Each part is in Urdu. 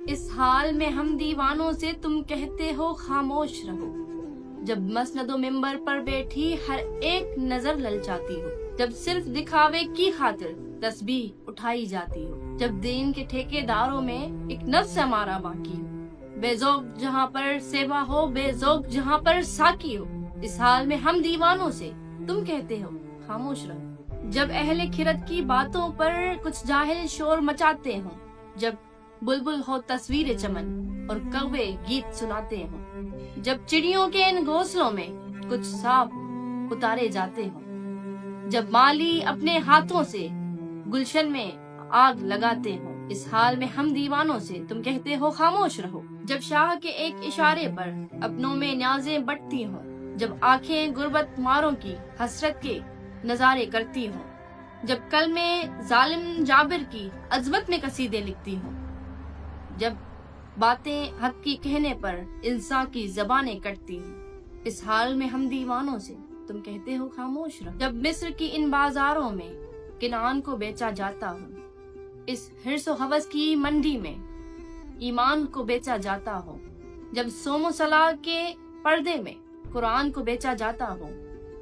اس حال میں ہم دیوانوں سے تم کہتے ہو خاموش رہو، جب مسند و ممبر پر بیٹھی ہر ایک نظر للچاتی ہو، جب صرف دکھاوے کی خاطر تسبیح اٹھائی جاتی ہو، جب دین کے ٹھیکے داروں میں ایک نفس ہمارا باقی ہو، بے ذوق جہاں پر سیوا ہو، بے ذوق جہاں پر ساکی ہو، اس حال میں ہم دیوانوں سے تم کہتے ہو خاموش رہو، جب اہل کھرت کی باتوں پر کچھ جاہل شور مچاتے ہوں، جب بلبل ہو تصویر چمن اور کوے گیت سناتے ہوں، جب چڑیوں کے ان گھونسلوں میں کچھ سانپ اتارے جاتے ہوں، جب مالی اپنے ہاتھوں سے گلشن میں آگ لگاتے ہوں، اس حال میں ہم دیوانوں سے تم کہتے ہو خاموش رہو، جب شاہ کے ایک اشارے پر اپنوں میں نیازیں بٹتی ہوں، جب آنکھیں غربت ماروں کی حسرت کے نظارے کرتی ہوں، جب کلمے ظالم جابر کی عظمت میں قصیدے لکھتی ہوں، جب باتیں حق کی کہنے پر انسان کی زبانیں کٹتی ہوں، اس حال میں ہم دیوانوں سے تم کہتے ہو خاموش رہو، جب مصر کی ان بازاروں میں کنعان کو بیچا جاتا ہوں، اس حرص و ہوس کی منڈی میں ایمان کو بیچا جاتا ہو، جب سوم و صلاح کے پردے میں قرآن کو بیچا جاتا ہو،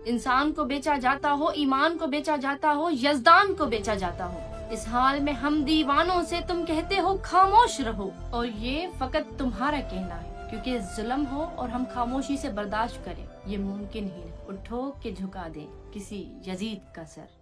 انسان کو بیچا جاتا ہو، ایمان کو بیچا جاتا ہو، یزدان کو بیچا جاتا ہو، اس حال میں ہم دیوانوں سے تم کہتے ہو خاموش رہو، اور یہ فقط تمہارا کہنا ہے، کیونکہ ظلم ہو اور ہم خاموشی سے برداشت کریں یہ ممکن ہی نہیں۔ اٹھو کہ جھکا دیں کسی یزید کا سر۔